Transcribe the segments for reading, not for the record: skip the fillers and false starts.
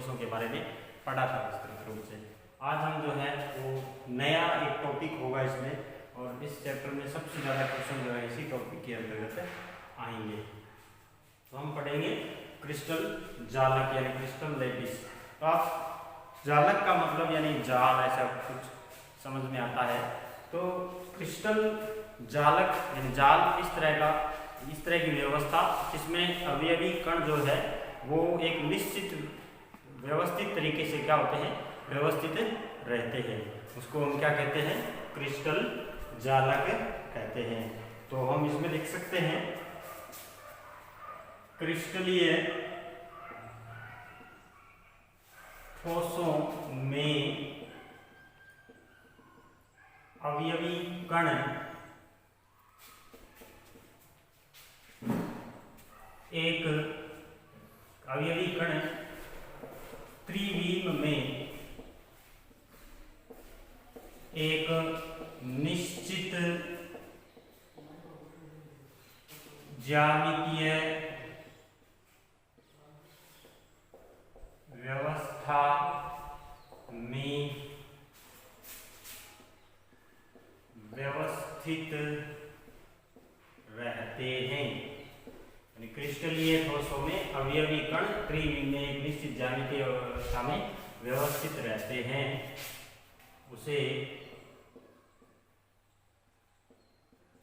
ठोसों के बारे में पढ़ा था विस्तृत रूप से। आज हम जो है वो नया एक टॉपिक होगा इसमें, और इस चैप्टर में सबसे ज़्यादा क्वेश्चन जो है इसी टॉपिक के अंतर्गत आएंगे। तो हम पढ़ेंगे क्रिस्टल जालक यानी क्रिस्टल लैटिस। तो आप जालक का मतलब यानी जाल ऐसा कुछ समझ में आता है। तो क्रिस्टल जालक यानी जाल इस तरह की व्यवस्था जिसमें अवयवी कण जो है वो एक निश्चित व्यवस्थित तरीके से क्या होते हैं, व्यवस्थित रहते हैं, उसको हम क्या कहते हैं, क्रिस्टल जालक कहते हैं। तो हम इसमें लिख सकते हैं क्रिस्टलीय ठोसों में अवयवी कण एक अवयवी कण त्रिविम में एक निश्चित ज्यामितीय व्यवस्था में व्यवस्थित रहते हैं। क्रिस्टलीय ठोसों में अवयवी कण त्रिविम में एक निश्चित ज्यामितीय व्यवस्था में व्यवस्थित रहते हैं, उसे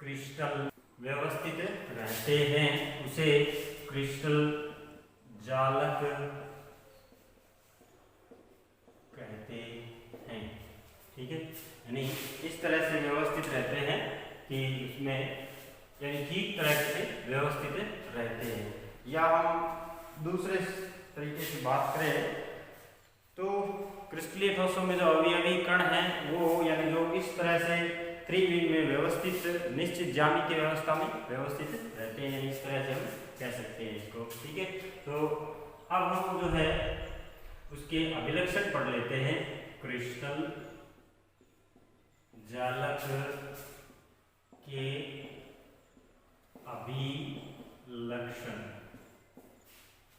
क्रिस्टल व्यवस्थित रहते हैं उसे क्रिस्टल जालक कहते हैं। ठीक है, यानी इस तरह से व्यवस्थित रहते हैं कि उसमें यानी ठीक तरह से व्यवस्थित रहते हैं। या हम दूसरे तरीके से बात करें तो क्रिस्टलीय ठोसों में जो अवयवी कण हैं वो यानी जो इस तरह से त्रिविम में व्यवस्थित निश्चित ज्यामितीय व्यवस्था में व्यवस्थित रहते हैं, इस तरह से हम कह सकते हैं इसको। ठीक है, तो अब हम जो है उसके अभिलक्षण पढ़ लेते हैं। क्रिस्टल जालक के अभिलक्षण।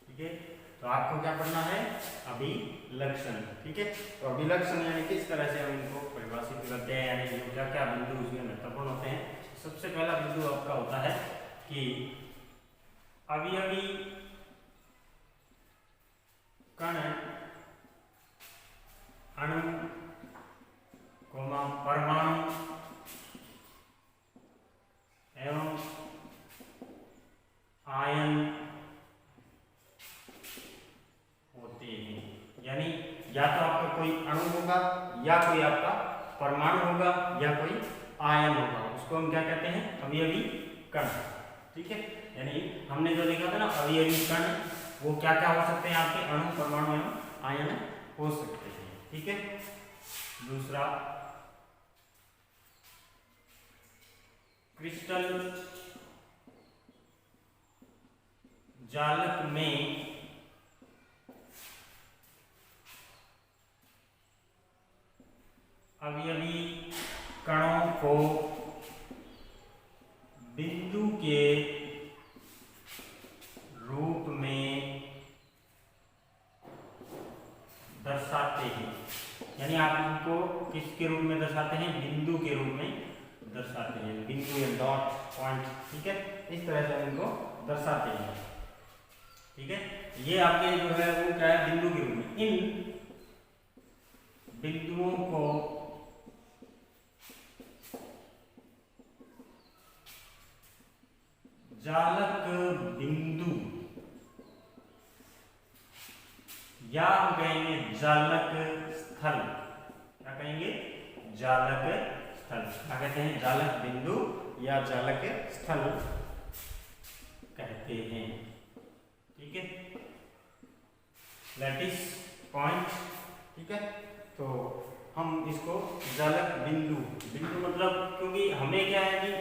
ठीक है, तो आपको क्या पढ़ना है, अभिलक्षण। ठीक है, तो अभिलक्षण यानी किस तरह से हम इनको परिभाषित करते हैं, यानी क्या क्या बिंदु उसमें महत्वपूर्ण होते हैं। सबसे पहला बिंदु आपका होता है कि अवयवी कण अणु परमाणु एवं आयन होते हैं। यानी या तो आपका कोई अणु होगा, या कोई आपका परमाणु होगा, या कोई आयन होगा, उसको हम क्या कहते हैं, अवयवी कण। ठीक है, यानी हमने जो लिखा था ना अवयवी कण, वो क्या क्या हो सकते हैं, आपके अणु परमाणु एवं आयन हो सकते हैं। ठीक है, दूसरा क्रिस्टल जालक में अवयवी कणों को बिंदु के रूप में दर्शाते हैं। यानी आप इनको किसके रूप में दर्शाते हैं, बिंदु के रूप में दर्शाते हैं, बिंदु या डॉट पॉइंट। ठीक है, इस तरह से हम इनको दर्शाते हैं। ठीक है, ये आपके जो है वो क्या है, बिंदु के रूप में। इन बिंदुओं को जालक बिंदु या हम कहेंगे जालक स्थल। क्या कहेंगे, जालक स्थल। क्या कहते हैं, जालक बिंदु या जालक स्थल कहते हैं। ठीक है, लैटिस पॉइंट। ठीक है, तो हम इसको जालक बिंदु मतलब, क्योंकि हमें क्या है कि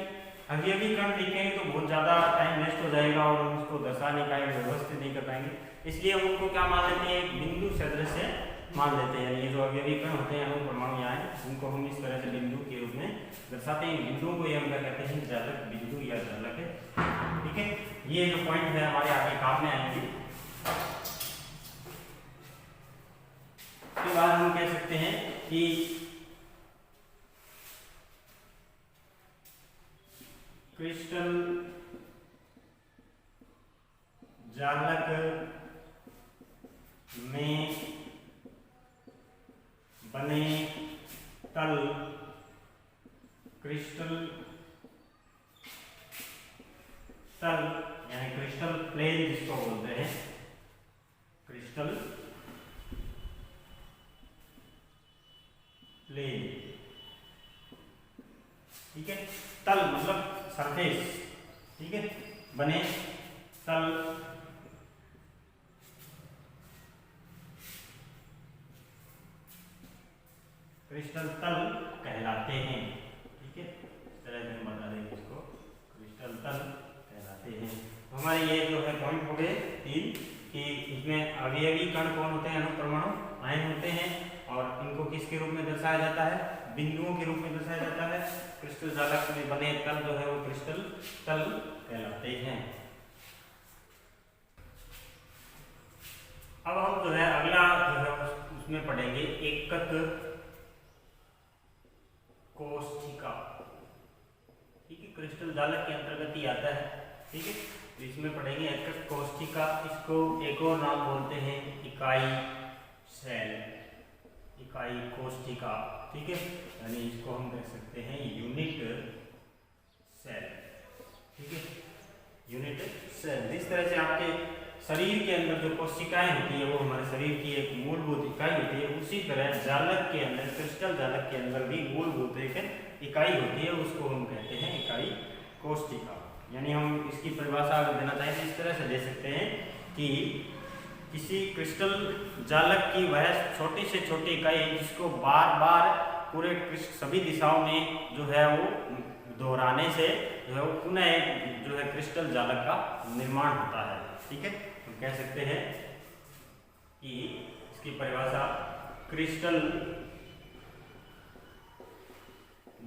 अवयवी कण लिखेंगे तो बहुत ज़्यादा टाइम वेस्ट हो जाएगा और हम उसको दर्शा नहीं पाएंगे, व्यवस्थित नहीं कर पाएंगे, इसलिए हम उनको क्या मान लेते हैं, एक बिंदु सदृश से मान लेते हैं। यानी ये जो अवयवी कण होते हैं अणु परमाणु यहाँ है, उनको हम इस तरह से बिंदु के रूप में दर्शाते हैं। बिंदुओं को ये हम क्या कहते हैं, जालक बिंदु या जालक है। ठीक है, ये जो पॉइंट है हमारे आगे काम में आएंगे। उसके बाद हम कह सकते हैं कि क्रिस्टल जालक में बने तल क्रिस्टल तल यानी क्रिस्टल प्लेन जिसको बोलते हैं, क्रिस्टल प्लेन, ठीक है। तल मतलब सरफेस, ठीक है, बने तल क्रिस्टल तल कहलाते हैं, ठीक है। इस तरह से हम बता देंगे इसको, क्रिस्टल तल कहलाते हैं। तो हमारे ये जो है पॉइंट हो गए 3 कि इसमें अवयवी कण कौन होते हैं, अनुपरमाणु आयन होते हैं, और इनको किसके रूप में दर्शाया जाता है, बिंदुओं के रूप में दर्शाया जाता है। क्रिस्टल जालक में बने तल जो है वो क्रिस्टल तल कहलाते हैं। अब हम जो है अगला जो है उसमें पढ़ेंगे एकक कोशिका, ठीक है, क्रिस्टल जालक के अंतर्गत ही आता है, ठीक है। तो इसमें पढ़ेंगे एकक कोशिका, इसको एक और नाम बोलते हैं इकाई सेल, इकाई कोशिका, ठीक है, यानी इसको हम कह सकते हैं यूनिट सेल, ठीक है, यूनिट सेल। जिस तरह से आपके शरीर के अंदर जो कोशिकाएं होती है वो हमारे शरीर की एक मूलभूत इकाई होती है, उसी तरह जालक के अंदर, क्रिस्टल जालक के अंदर भी मूलभूत एक इकाई होती है, उसको हम कहते हैं इकाई कोशिका। यानी हम इसकी परिभाषा अगर देना चाहें तो इस तरह से दे सकते हैं कि किसी क्रिस्टल जालक की वह छोटी से छोटी इकाई है जिसको बार बार पूरे सभी दिशाओं में जो है वो दोहराने से जो है वो पुनः जो है क्रिस्टल जालक का निर्माण होता है, ठीक है। हम कह सकते हैं कि इसकी परिभाषा क्रिस्टल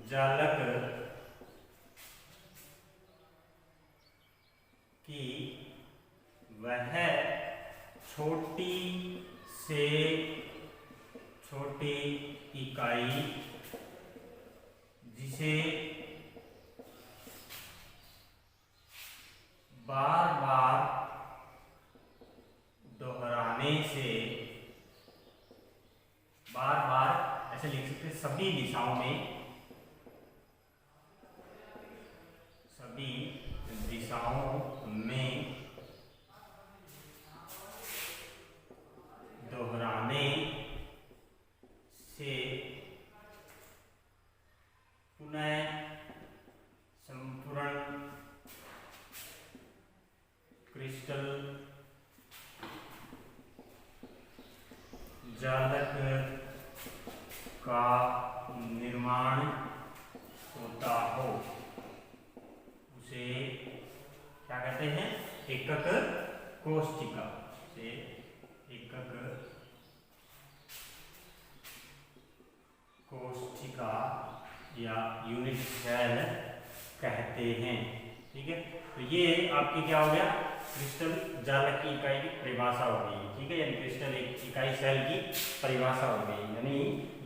जालक की वह छोटी से छोटी इकाई जिसे बार बार दोहराने से, बार बार ऐसे लिख सकते हैं सभी दिशाओं में, सभी दिशाओं में दोहराने से पुनः संपूर्ण क्रिस्टल जालक का निर्माण होता हो, उसे क्या कहते हैं, एकक कोशिका, से एकक कोशिका या यूनिट सेल कहते हैं, ठीक है। तो ये आपकी क्या हो गया, क्रिस्टल जालक की इकाई की परिभाषा हो गई, ठीक है, यानी क्रिस्टल एक इकाई सेल की परिभाषा हो गई, यानी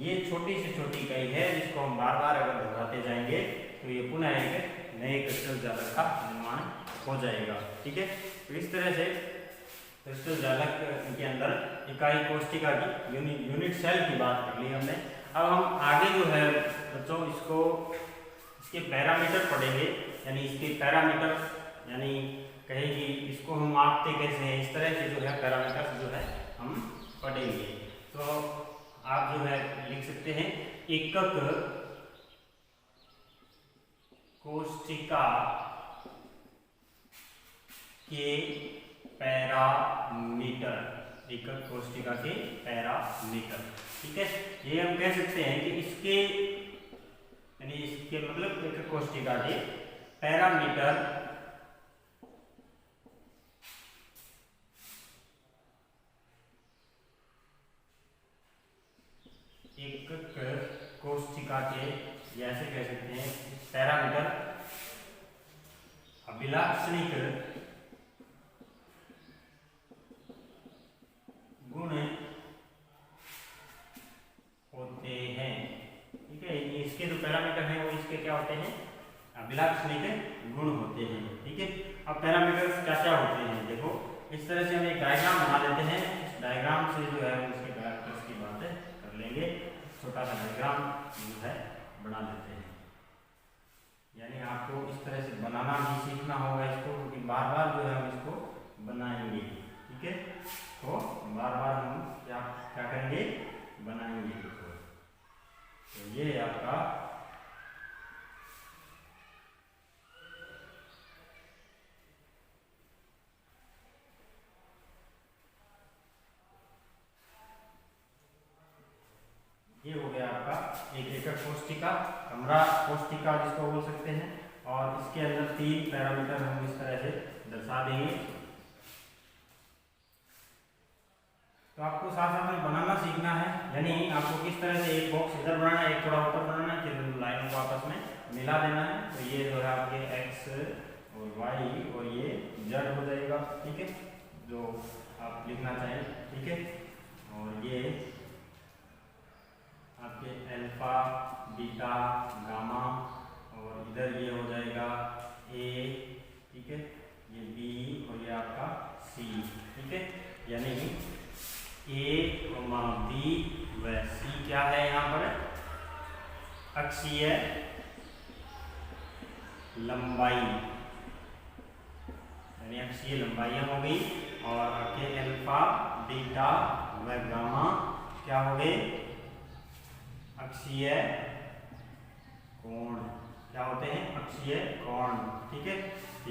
ये छोटी से छोटी इकाई है जिसको हम बार बार अगर दोहराते जाएंगे तो ये पुनः एक नए क्रिस्टल जालक का निर्माण हो जाएगा, ठीक है। तो इस तरह से क्रिस्टल जालक के अंदर इकाई कोशिका की यूनिट सेल की बात कर ली हमने। अब हम आगे जो है बच्चों इसको इसके पैरामीटर पढ़ेंगे, यानी इसके पैरामीटर यानी कहेगी इसको हम मापते कैसे हैं, इस तरह से जो है पैरामीटर जो है हम पढ़ेंगे। तो आप जो है लिख सकते हैं एकक कोशिका के पैरामीटर, एकक कोशिका के पैरामीटर, ठीक है। ये हम कह सकते हैं कि इसके यानी इसके मतलब एकक कोशिका के पैरामीटर एकक कोशिका के, ऐसे कह सकते हैं पैरामीटर अभिलाक्षणिक गुण इसके जो पैरामीटर हैं वो इसके क्या होते हैं, अभिलाक्षणिक गुण होते हैं। ठीक है, अब पैरामीटर्स क्या क्या होते हैं देखो, इस तरह से हम एक डायग्राम बना लेते हैं। इस डायग्राम से जो है हम इसके पैरामीटर्स की बातें कर लेंगे। छोटा सा डायग्राम जो है बना लेते हैं, यानी आपको इस तरह से बनाना भी सीखना होगा इसको, क्योंकि बार बार जो है हम इसको बनाएंगे। ठीक है, तो बार बार हम क्या क्या करेंगे, बनाएंगे। तो ये आपका ये हो गया आपका एक एकक कोष्ठिका, कमरा कोष्ठिका जिसको बोल सकते हैं, और इसके अंदर 3 पैरामीटर हम इस तरह से दर्शा देंगे। तो आपको साथ साथ में बनाना सीखना है, यानी आपको किस तरह से एक बॉक्स इधर बनाना है, एक थोड़ा ऊपर बनाना है, फिर लाइनों को आपस में मिला देना है। तो ये जो है आपके x और y और ये z हो जाएगा। ठीक है, जो आप लिखना चाहें। ठीक है, और ये आपके अल्फा, बीटा, गामा, और इधर ये हो जाएगा a। ठीक है, ये b और ये आपका c। ठीक है, यानी a, b व c क्या है यहाँ पर, अक्षीय लंबाई, यानी अक्षीय लंबाइयाँ हो गई, और आपके अल्फा, बीटा व गामा क्या हो गए, अक्षीय कोण। क्या होते हैं, अक्षीय कोण। ठीक है,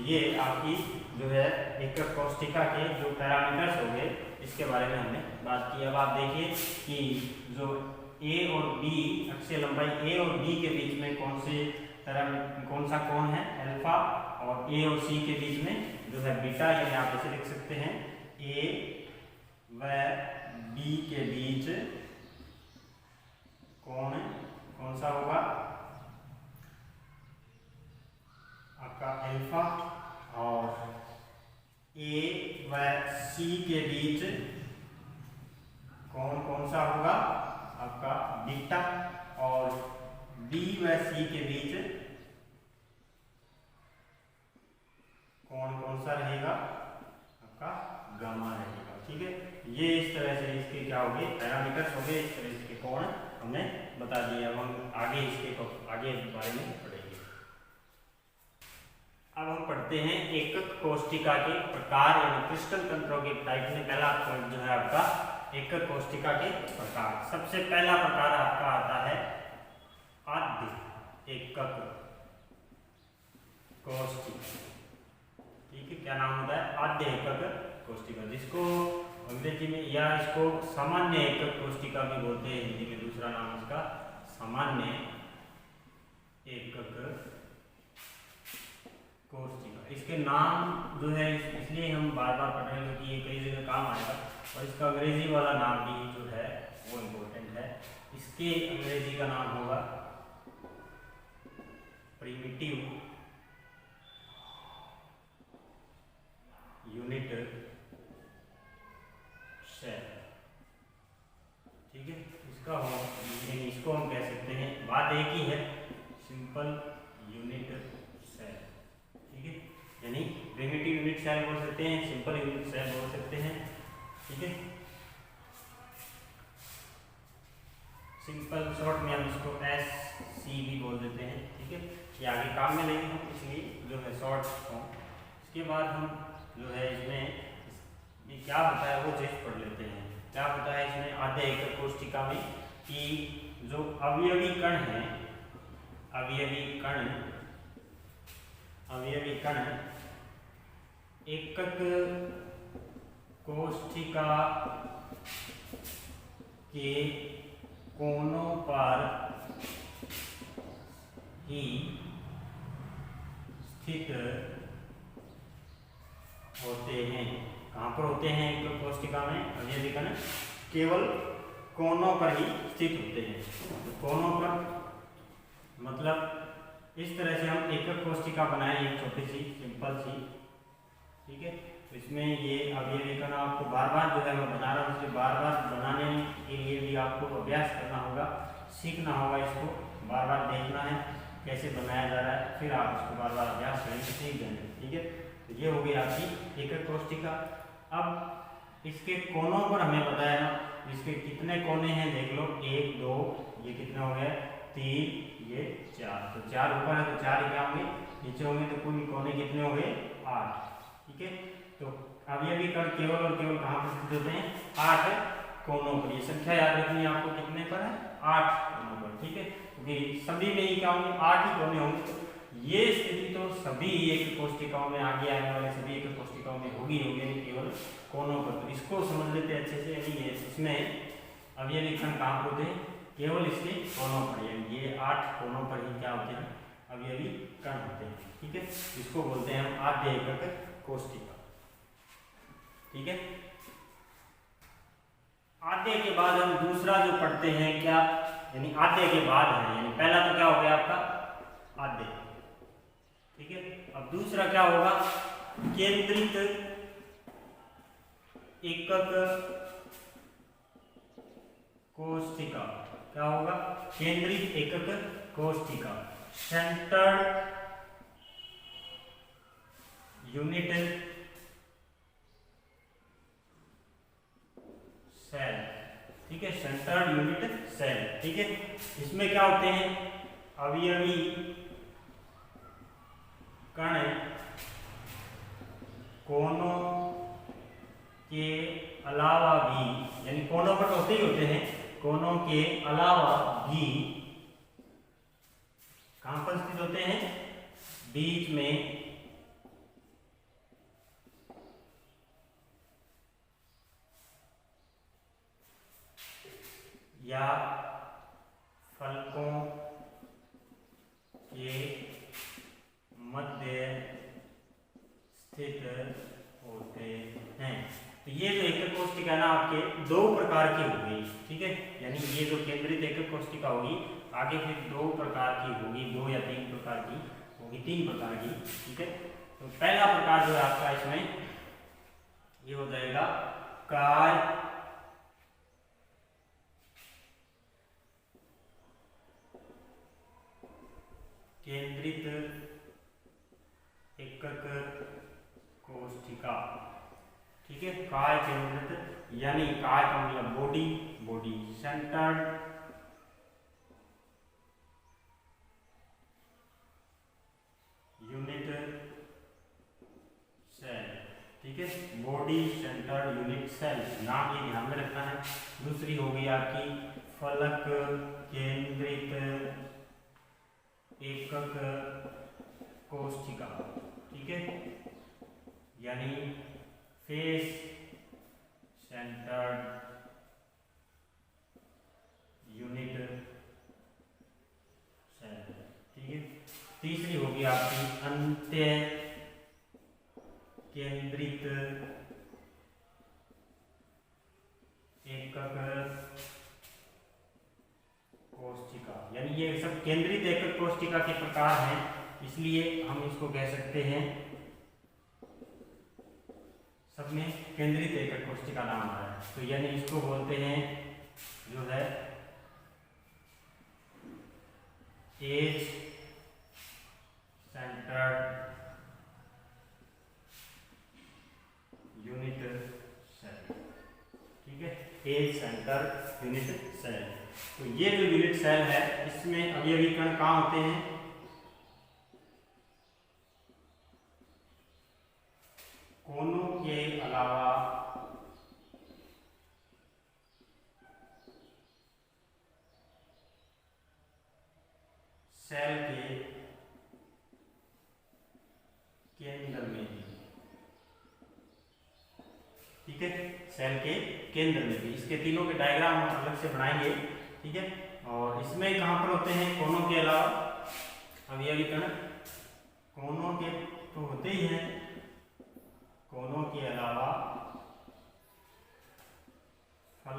ये आपकी जो है एकक कोष्ठिका के जो पैरामीटर्स हो गए, इसके बारे में हमने बात की। अब आप देखिए कि जो a और b, अक्षीय लंबाई a और b के बीच में कौन सा कोण है, अल्फा, और a और c के बीच में जो है बीटा, यानी आप इसे लिख सकते हैं a व b के बीच कोण कौन सा होगा, आपका अल्फा, और a व c के बीच कौन सा होगा, आपका बीटा, और b व c के बीच कौन सा रहेगा, आपका गामा रहेगा। ठीक है, ये इस तरह से इसके क्या हो गए, पैरामीटर्स हो गए, इस तरह से कोण हमने बता दिया। अब हम आगे आगे बारे में पढ़ेंगे। अब हम पढ़ते हैं एकक कोष्ठिका के प्रकार, यानी क्रिस्टल तंत्रों के टाइप में। पहला पॉइंट जो है आपका एकक कोष्ठिका के प्रकार। सबसे पहला प्रकार आपका आता है आद्य एकक कोष्ठिका। ठीक है, क्या नाम होता है, आद्य एकक कोष्ठिका, जिसको अंग्रेजी में या इसको सामान्य एकक कोष्ठिका भी बोलते हैं। हिंदी में दूसरा नाम इसका सामान्य एकक कोष्ठिका। इसके नाम जो है इसलिए हम बार बार पढ़ रहे हैं क्योंकि ये कई जगह काम आएगा, और इसका अंग्रेजी वाला नाम भी जो है वो इम्पोर्टेंट है। इसके अंग्रेजी का नाम होगा प्रिमिटिव यूनिट सेल। ठीक है, इसको हम कह सकते हैं, बात एक ही है, सिंपल यूनिट सेल। ठीक है, यानी प्रिमिटिव यूनिट सेल बोल सकते हैं, सिंपल यूनिट सेल बोल सकते हैं। ठीक है, सिंपल शॉर्ट में हम इसको SC भी बोल देते हैं। ठीक है, ये आगे काम में लेंगे हम, इसलिए जो है शॉर्ट फॉर्म। इसके बाद हम जो है इसमें ये क्या होता है वो चीज पढ़ लेते हैं। क्या होता है इसमें आद्य एकक कोष्ठिका में कि जो अवयवी कण है, अवयवी कण एकक कोष्ठिका के कोनों पर ही स्थित होते हैं। कहाँ पर होते हैं एकक कोष्ठिका में, अवयवी कण केवल कोनों पर ही स्थित होते हैं। तो कोनों पर मतलब इस तरह से हम एकक कोष्ठिका बनाए, एक छोटी सी सिंपल सी। ठीक है, तो इसमें ये अवयवी कण आपको बार बार जो है मैं बना रहा हूँ, इसलिए बार बार बनाने के लिए भी आपको अभ्यास करना होगा, सीखना होगा, इसको बार बार देखना है कैसे बनाया जा रहा है, फिर आप इसको बार बार अभ्यास करेंगे, सीख जाएंगे। ठीक है, तो ये हो गई आपकी एकक कोष्ठिका। अब इसके कोनों पर हमें बताया ना, इसके कितने कोने हैं देख लो, 1 2, ये कितने हो गए 3, ये 4, तो 4 ऊपर है तो 4 क्या होंगे नीचे होंगे, तो कुल कोने कितने हो गए 8। ठीक है, तो अब ये भी कण केवल और केवल कहाँ पर स्थित होते हैं, 8 कोनों पर। ये संख्या याद रखनी है आपको, कितने पर है 8 कोनों पर। ठीक है, क्योंकि सभी में ही क्या होंगे 8 ही कोने होंगे, तो ये स्थिति तो सभी एक कोष्ठिकाओं में, आगे आने वाले सभी एक कोष्ठिकाओं में होगी केवल कोनों पर। तो इसको समझ लेते अच्छे से, यानी ये इसमें अब ये लिखन कहाँ पर होते हैं, केवल इसके कोनों पर, यानी ये 8 कोनों पर ही क्या होते हैं, अब ये भी कण होते हैं। ठीक है, इसको बोलते हैं हम आद्य एकक कोष्ठिका। ठीक है, आद्य के बाद हम दूसरा जो पढ़ते हैं क्या, यानी आद्य के बाद है, यानी पहला तो क्या हो गया आपका आद्य। ठीक है, अब दूसरा क्या होगा, केंद्रित एकक कोष्ठिका। क्या होगा, केंद्रित एकक कोष्ठिका, सेंटर्ड यूनिट सेल। ठीक है, सेंटर्ड यूनिट सेल। ठीक है, इसमें क्या होते हैं, अवयवी कण कोनों के अलावा भी, यानी कोनों पर होते ही होते हैं, कोनों के अलावा भी कहां पर स्थित होते हैं, बीच में या फलकों के मध्य स्थित होते हैं। तो ये जो एकक कोष्ठिका ना आपके 2 प्रकार की होगी। ठीक है, यानी ये जो केंद्रित एकक कोष्ठिका होगी आगे फिर 2 प्रकार की होगी, 2 या 3 प्रकार की होगी, 3 प्रकार की। ठीक है, तो पहला प्रकार जो है आपका इसमें ये हो जाएगा काय केंद्रित एकक कोष्ठिका। ठीक है, काय केंद्रित, यानी काय का मतलब body, body centered unit cell. ठीक है, बॉडी सेंटर्ड यूनिट सेल, नाम ये ध्यान में रखना है। दूसरी हो गई आपकी फलक केंद्रित एकक कोष्ठिका। ठीक है, यानी फेस सेंटर्ड यूनिट सेल। ठीक है, तीसरी होगी आपकी अंत्य केंद्रित एकक कोष्ठिका, यानी ये सब केंद्रित एकक कोष्ठिका के प्रकार हैं, इसलिए हम इसको कह सकते हैं, सब में केंद्रित एकक कोष्ठिका नाम आ रहा है, तो यानी इसको बोलते हैं जो है एज सेंटर्ड यूनिट सेल। ठीक है, एज सेंटर्ड यूनिट सेल। तो ये जो यूनिट सेल है इसमें अवयवी कण कहाँ होते हैं, कोनों के अलावा सेल के केंद्र में भी। ठीक है, सेल के केंद्र में भी। इसके तीनों के डायग्राम हम अलग से बनाएंगे। ठीक है, और इसमें कहां पर होते हैं, कोनों के अलावा अवयवी कण, कोनों के तो होते ही हैं, कोनों के अलावा फल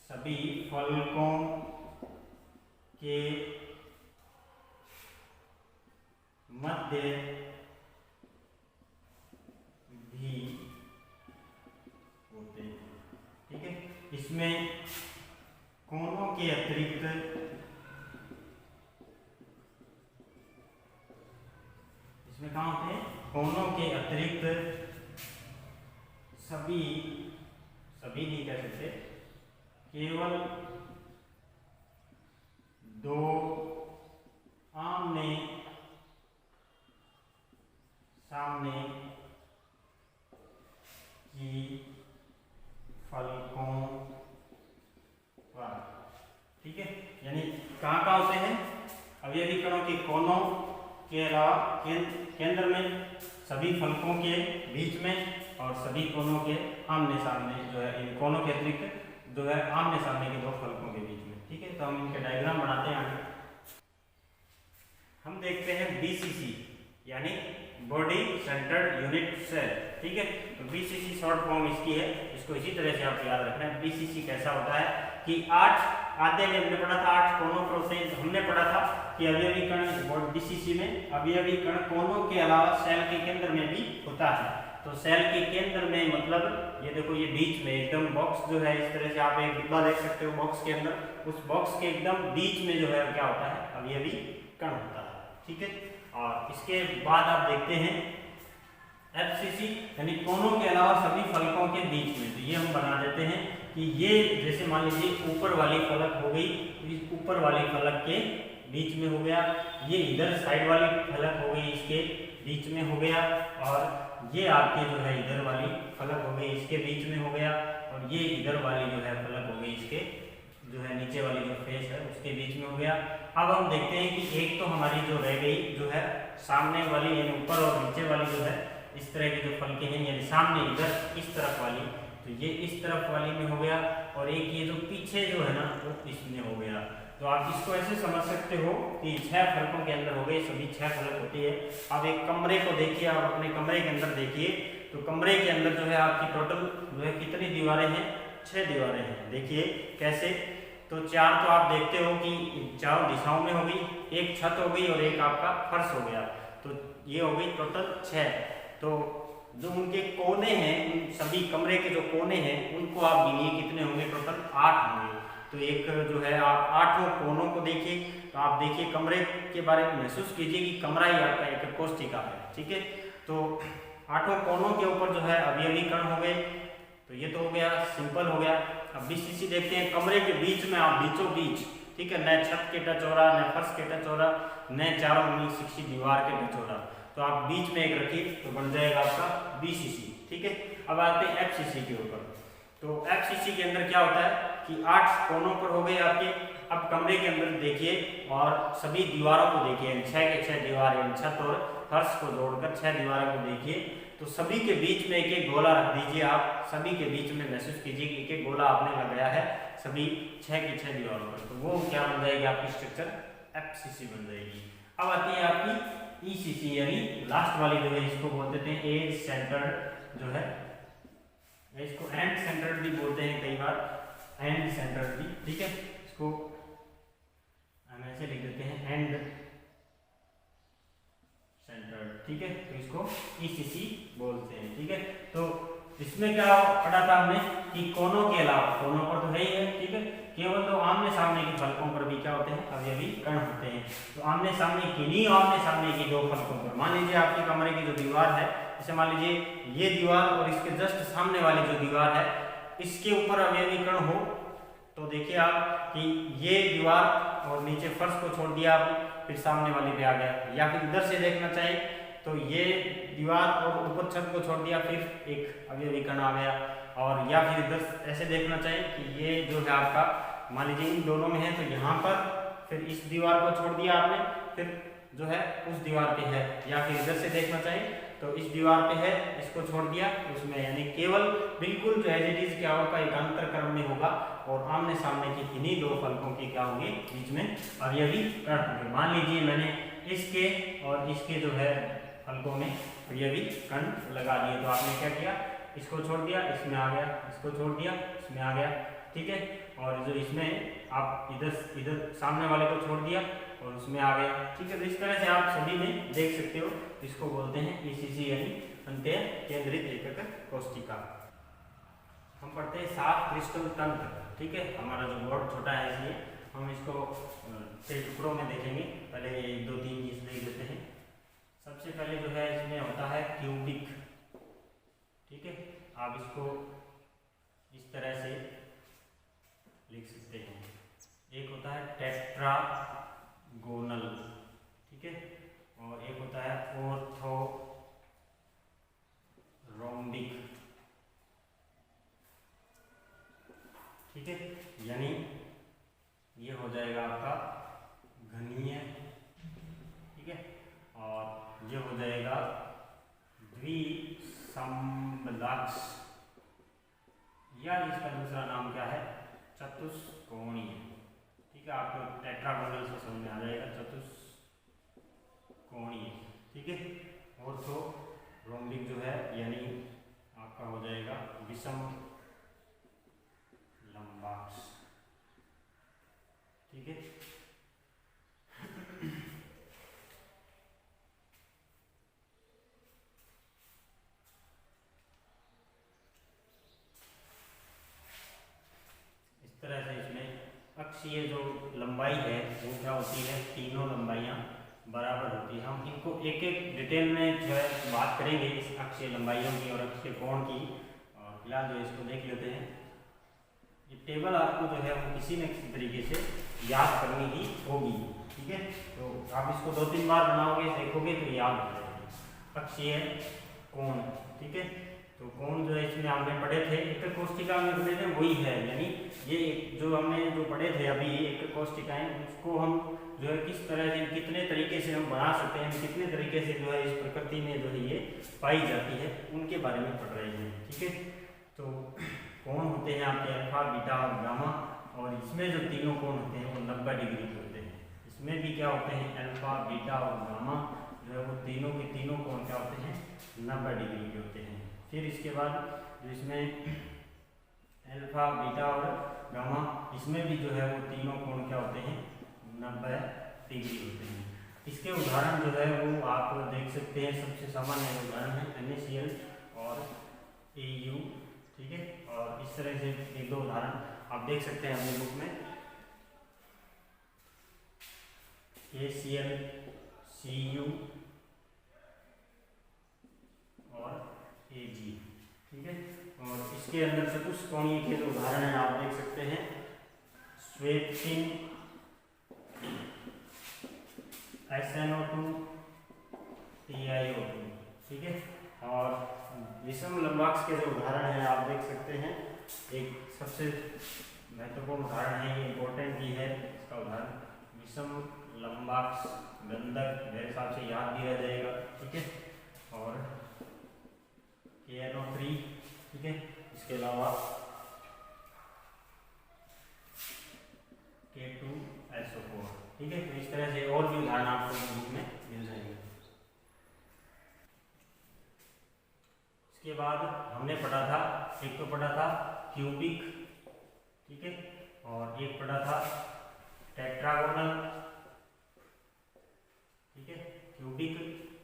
सभी फलकों के मध्य भी होते हैं। ठीक है, इसमें के अतिरिक्त इसमें कहाँ होते हैं, कोनों के अतिरिक्त सभी नहीं कह सकते, केवल दो आमने सामने की फलकों पर, ठीक है। यानी कहाँ कहाँ होते हैं, अवयवी कणों के कोनों के अलावा केंद्र में, सभी फलकों के बीच में और सभी कोनों के आमने सामने जो है, इन कोनों के अतिरिक्त जो है आमने सामने के दो फलकों के बीच में, ठीक है। तो हम इनके डायग्राम बनाते हैं आगे। हम देखते हैं BCC यानी बॉडी सेंटर्ड यूनिट सेल, ठीक है। तो BCC शॉर्ट फॉर्म इसकी है, इसको इसी तरह से आप याद रखना है। BCC कैसा होता है कि 8 आधे में हमने पढ़ा था 8 कोनों पर होते हैं, हमने पढ़ा था कि अवयवी कण BCC में अवयवी कण कोनों के अलावा सेल के केंद्र में भी होता है। तो सेल के केंद्र में मतलब ये देखो, ये बीच में एकदम बॉक्स जो है, इस तरह से आप एक डिब्बा देख सकते हो बॉक्स के अंदर, उस बॉक्स के एकदम बीच में जो है क्या होता है, अवयवी कण होता है, ठीक है। और इसके बाद आप देखते हैं FCC यानी कोनों के अलावा सभी फलकों के बीच में। तो ये हम बना देते हैं कि ये जैसे मान लीजिए ऊपर वाली फलक हो गई, इस ऊपर वाली फलक के बीच में हो गया, ये इधर साइड वाली फलक हो गई इसके बीच में हो गया, और ये आपके जो है इधर वाली फलक हो गई इसके बीच में हो गया, और ये इधर वाली जो है फलक हो गई इसके जो है नीचे वाली जो फेस है उसके बीच में हो गया। अब हम देखते हैं कि एक तो हमारी जो रह गई जो है सामने वाली, यानी ऊपर और नीचे वाली जो है इस तरह की जो फलकें हैं, यानी सामने इधर इस तरफ वाली, तो ये इस तरफ वाली में हो गया, और एक ये जो पीछे जो है ना वो इसमें हो गया। तो आप इसको ऐसे समझ सकते हो कि 6 फलकों के अंदर हो गए, सभी 6 फलक होती है। अब एक कमरे को देखिए, आप अपने कमरे के अंदर देखिए, तो कमरे के अंदर जो है आपकी टोटल जो है कितनी दीवारें हैं, 6 दीवारें हैं। देखिए कैसे, तो 4 तो आप देखते हो कि चारों दिशाओं में हो गई, एक छत हो गई और एक आपका फर्श हो गया, तो ये हो गई टोटल 6। तो जो उनके कोने हैं, उन सभी कमरे के जो कोने हैं उनको आप गिनिए कितने होंगे, टोटल 8 होंगे। तो एक जो है आप 8 कोनों को देखिए, तो आप देखिए कमरे के बारे में महसूस कीजिए कि कमरा ही आपका एक कोष्ठिका है, ठीक है। तो 8 कोनों के ऊपर जो है अवयवी कण हो गए, तो ये तो हो गया, सिंपल हो गया। अब BCC देखते हैं, कमरे के बीच में आप बीचों बीच, ठीक है, न छत के टच हो रहा, न फर्श के टच हो रहा, न चारों सिक्सी दीवार के टच हो रहा, तो आप बीच में एक रखिए तो बन जाएगा आपका BCC, ठीक है। अब आते हैं FCC के ऊपर। तो FCC के अंदर क्या होता है कि 8 कोनों पर हो गए आपके। अब कमरे के अंदर देखिए और सभी दीवारों को देखिए, 6 के 6 दीवारें, छत और फर्श को जोड़कर 6 दीवारों को देखिए, तो सभी के बीच में एक एक गोला रख दीजिए आप, सभी के बीच में महसूस कीजिए कि एक एक गोला आपने लगाया है सभी 6 की 6 दीवारों पर, तो वो क्या बन जाएगी आपकी स्ट्रक्चर, FCC बन जाएगी। अब आती है आपकी ECC यानी लास्ट वाली जो है, इसको बोलते हैं एज सेंटर्ड जो है, इसको एंड सेंटर्ड भी बोलते हैं कई बार, एंड सेंटर्ड भी, ठीक है। इसको हम ऐसे लिख देते हैं एंड सेंटर्ड, ठीक है। तो इसको ECC बोलते हैं, ठीक है। तो इसमें क्या पढ़ा था हमने कि कोनों के अलावा, कोनों पर तो है ही है, ठीक है, केवल तो आमने सामने की फलकों पर भी क्या होते हैं, अवयवी कण होते हैं। तो आमने सामने किन्हीं आमने सामने की 2 फलकों पर, मान लीजिए आपके कमरे की जो दीवार है, जैसे मान लीजिए ये दीवार और इसके जस्ट सामने वाली जो दीवार है, इसके ऊपर अवयवी कण हो, तो देखिए आप कि ये दीवार और नीचे फर्श को छोड़ दिया आपने, फिर सामने वाली पे आ गया, या फिर इधर से देखना चाहिए तो ये दीवार और ऊपर छत को छोड़ दिया, फिर एक अवयवी कण आ गया, और या फिर इधर ऐसे देखना चाहिए कि ये जो है आपका मान लीजिए इन दोनों में है, तो यहाँ पर फिर इस दीवार को छोड़ दिया आपने, फिर जो है उस दीवार पे है, या फिर इधर से देखना चाहिए तो इस दीवार पे है, इसको छोड़ दिया उसमें, यानी केवल बिल्कुल जो है इट क्या होगा, एकांतर क्रम में होगा, और आमने सामने की किन्हीं 2 फलकों की क्या होंगे, बीच में अवयवी कण होंगे। मान लीजिए मैंने इसके और इसके जो है फलकों में अवयवी कण लगा दिए, तो आपने क्या किया, इसको छोड़ दिया, इसमें आ गया, इसको छोड़ दिया, इसमें आ गया, ठीक है। और जो इसमें आप इधर सामने वाले को छोड़ दिया और उसमें आ गया, ठीक है। तो इस तरह से आप सभी में देख सकते हो, इसको बोलते हैं ECC यानी अंत्य केंद्रित एकक कोशिका। हम पढ़ते हैं 7 क्रिस्टल तंत्र, ठीक है, हमारा जो बोर्ड छोटा है इसलिए हम इसको कई टुकड़ों में देखेंगे। पहले 1 2 3 चीज देख लेते हैं। सबसे पहले जो है इसमें होता है क्यूबिक, ठीक है, आप इसको इस तरह से लिख सकते हैं। एक होता है टेट्रागोनल, ठीक है, और एक होता है ऑर्थोरोम्बिक, ठीक है, यानी ये हो जाएगा आपका घनीय, ठीक है, और ये हो जाएगा द्विसमलक्ष, या इसका दूसरा नाम क्या है, चतुष्कोणीय, ठीक है। आपको टेट्रागोनल से समझ में आ जाएगा, चतुष्कोणीय, ठीक है। ऑर्थोरोम्बिक जो है यानी आपका हो जाएगा विषम लंबाक्ष, ठीक है। इस तरह से इसमें अक्षीय जो लंबाई है वो क्या होती है, तीनों लंबाइयाँ बराबर होती है। हम इनको एक एक डिटेल में जो है बात करेंगे इस अक्षीय लंबाइयों की और अक्षीय कोण की। और फिलहाल जो इसको देख लेते हैं। ये टेबल आपको जो है वो किसी न किसी तरीके से याद करनी ही होगी, ठीक है। तो आप इसको 2 3 बार बनाओगे, देखोगे तो याद हो जाएगी। अक्षीय कोण, ठीक है। तो कोण जो है इसमें हमने पढ़े थे, एक कोष्ठिका में पढ़े थे, वही है, यानी ये जो हमने जो पढ़े थे अभी एक कोष्ठिकाएं, उसको हम जो है किस तरह से कितने तरीके से हम बना सकते हैं, कितने तरीके से जो है इस प्रकृति में जो है ये पाई जाती है, उनके बारे में पढ़ रहे हैं, ठीक है। तो कोण होते हैं आपके अल्फा, बीटा और गामा, और इसमें जो तीनों कोण होते हैं वो 90 डिग्री के होते हैं। इसमें भी क्या होते हैं, अल्फा, बीटा और गामा जो है वो तीनों के तीनों कोण क्या होते हैं, 90 डिग्री के होते हैं। फिर इसके बाद जो इसमें अल्फा, बीटा और गामा, इसमें भी जो है वो तीनों कोण क्या होते हैं, 90 डिग्री होते हैं। इसके उदाहरण जो है वो आप देख सकते हैं। सबसे सामान्य उदाहरण है NaCl और Au, ठीक है। और इस तरह से 1 2 उदाहरण आप देख सकते हैं अपने बुक में। ACl, Cu और Ag, ठीक है। और इसके अंदर चतुष्कोणीय के जो उदाहरण है आप देख सकते हैं, स्वेप्टिन, SnO2, TiO2, ठीक है। और विषम लंबाक्ष के जो उदाहरण हैं आप देख सकते हैं। एक सबसे महत्वपूर्ण उदाहरण है, ये इम्पोर्टेंट भी है इसका उदाहरण, विषम लंबाक्ष गंधक, मेरे हिसाब से याद भी रह जाएगा, ठीक है। और KNO3, ठीक है। इसके अलावा K2SO4, ठीक है। तो इस तरह से और भी उदाहरण आपको बुक में मिल जाएंगे। इसके बाद हमने पढ़ा था, एक तो पढ़ा था क्यूबिक, ठीक है, और एक पढ़ा था टेट्रागोनल, ठीक है, क्यूबिक,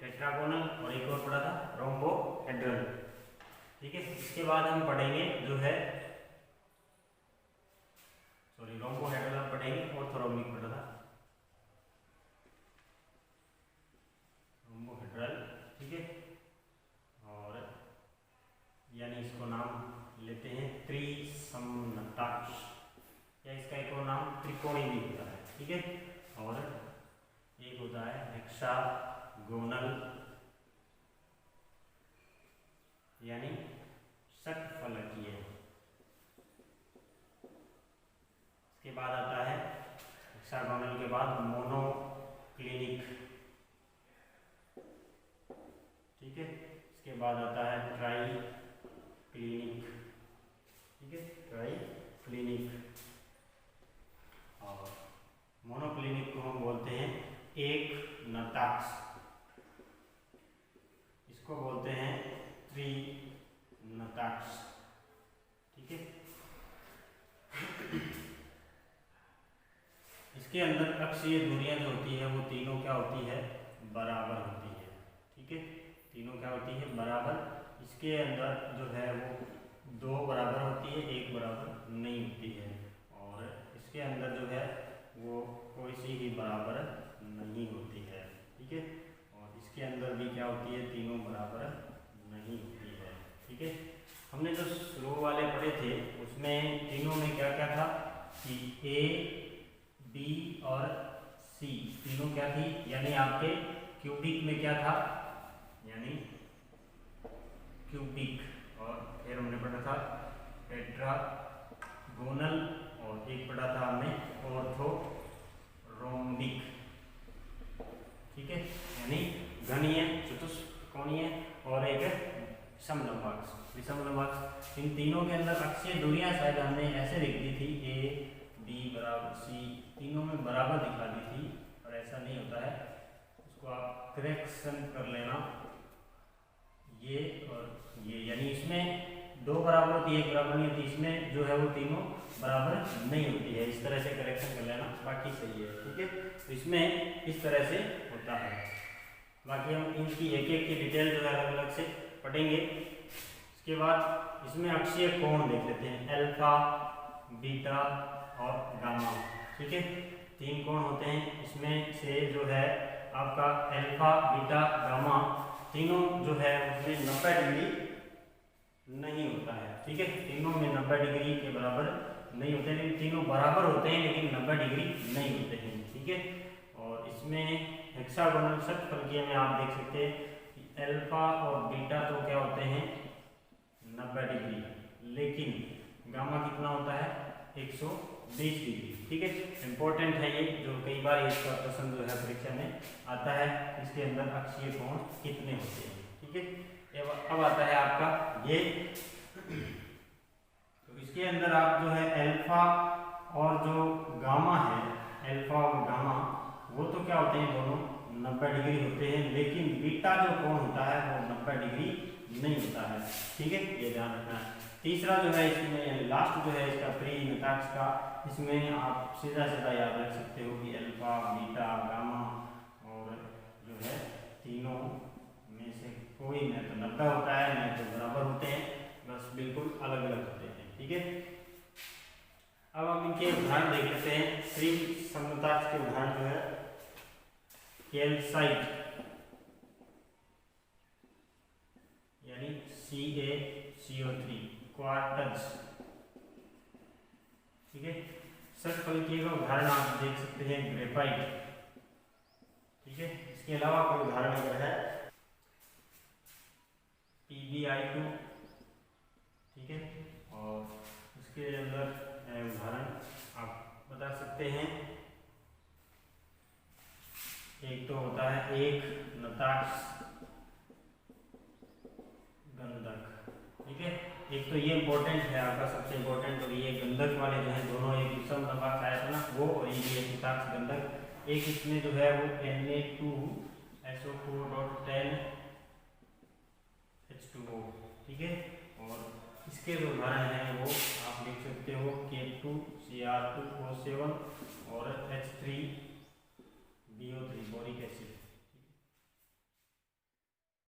टेट्रागोनल, और एक और पढ़ा था रोम्बोहेड्रल, ठीक है। इसके बाद हम पढ़ेंगे जो है रोम्बोहेड्रल हम पढ़ेंगे, ऑर्थोरोम्बिक पढ़ा था, रोम्बोहेड्रल, ठीक है। और यानी इसको नाम लेते हैं त्रिसमलक्ष, या इसका एक और नाम त्रिकोणीय भी होता है, ठीक है। और एक होता है हेक्सागोनल, यानी षटफलकीय। इसके बाद आता है हेक्सागोनल के बाद मोनोक्लिनिक, ठीक है। इसके बाद आता है ट्राइक्लिनिक, ठीक है, ट्राइक्लिनिक। और मोनोक्लिनिक को हम बोलते हैं एक नताक्ष, इसको बोलते हैं त्रिनताक्ष, ठीक है। इसके अंदर अक्षीय दूरियां जो होती है वो तीनों क्या होती है, बराबर होती है, ठीक है। तीनों क्या होती है, बराबर। इसके अंदर जो है वो 2 बराबर होती है, 1 बराबर नहीं होती है। उसके अंदर जो है वो कोई सी भी बराबर नहीं होती है। ठीक है, और इसके अंदर भी क्या होती है, तीनों बराबर नहीं होती है। ठीक है, हमने जो शुरू वाले पढ़े थे उसमें तीनों में क्या क्या था कि ए बी और सी तीनों क्या थी, यानी आपके क्यूबिक में क्या था, यानी क्यूबिक, और फिर हमने पढ़ा था टेट्रागोनल, और एक पढ़ा था हमने ऑर्थोरोम्बिक। ठीक है, यानी घनीय, चतुष्कोणीय और एक समलंबाक्ष, विषमलंबाक्ष। इन तीनों के अंदर अक्षीय दूरियां शायद हमने ऐसे लिख दी थी, ए बी बराबर सी, तीनों में बराबर दिखा दी थी, और ऐसा नहीं होता है, उसको आप करेक्शन कर लेना, ये और ये, यानी इसमें दो बराबर होती है, एक बराबर नहीं होती, इसमें जो है वो तीनों बराबर नहीं होती है। इस तरह से करेक्शन कर लेना, बाकी सही है। ठीक है, तो इसमें इस तरह से होता है। बाकी हम इनकी एक एक की डिटेल जो है अलग अलग से पढ़ेंगे। इसके बाद इसमें अक्षीय कोण देख लेते हैं, अल्फा, बीटा और गामा। ठीक है, तीन कोण होते हैं, इसमें से जो है आपका अल्फा, बीटा, गामा तीनों जो है उसमें 90 डिग्री नहीं होता है। ठीक है, तीनों में 90 डिग्री के बराबर नहीं होते, लेकिन तीनों बराबर होते हैं लेकिन 90 डिग्री नहीं होते हैं। ठीक है, और इसमें हेक्सागोनल षटफलकीय में आप देख सकते हैं कि अल्फा और बीटा तो क्या होते हैं 90 डिग्री, लेकिन गामा कितना होता है 120 डिग्री। ठीक है, इंपॉर्टेंट है ये, जो कई बार इसका प्रश्न जो है परीक्षा में आता है, इसके अंदर अक्षीय कोण कितने होते हैं। ठीक है, अब आता है आपका ये, तो इसके अंदर आप जो है अल्फा और जो गामा है, अल्फा और गामा वो तो क्या होते हैं, दोनों 90 डिग्री होते हैं, लेकिन बीटा जो कोण होता है वो 90 डिग्री नहीं होता है। ठीक है, ये ध्यान रखना है। तीसरा जो है इसमें लास्ट जो है इसका प्री नताक्ष का, इसमें आप सीधा सीधा याद रख सकते हो कि अल्फा, बीटा, गामा और जो है तीनों में से कोई न तो 90 होता है न तो बराबर होते हैं, बस बिल्कुल अलग अलग होते हैं। ठीक है, अब हम इनके उदाहरण देख लेते हैं। प्री समताक्ष के उदाहरण जो है कैल्साइट यानी CaCO3, क्वार्ट्ज। ठीक है, षटफलकीय का उदाहरण आप देख सकते हैं ग्रेफाइट। ठीक है, इसके अलावा कोई उदाहरण अगर है PbI2। ठीक है, और उसके अंदर उदाहरण आप बता सकते हैं, एक तो होता है एक नताक्ष गंधक। ठीक है, एक तो ये इंपॉर्टेंट है आपका, सबसे इंपॉर्टेंट, और ये गंधक वाले जो है दोनों एक विषम नताक्ष आया था ना वो, और ये एक नताक्ष गंधक। एक इसमें जो है वो Na2SO4.10 H2O। ठीक है, और इसके जो उदाहरण हैं वो आप देख सकते हो K2Cr2O7 और H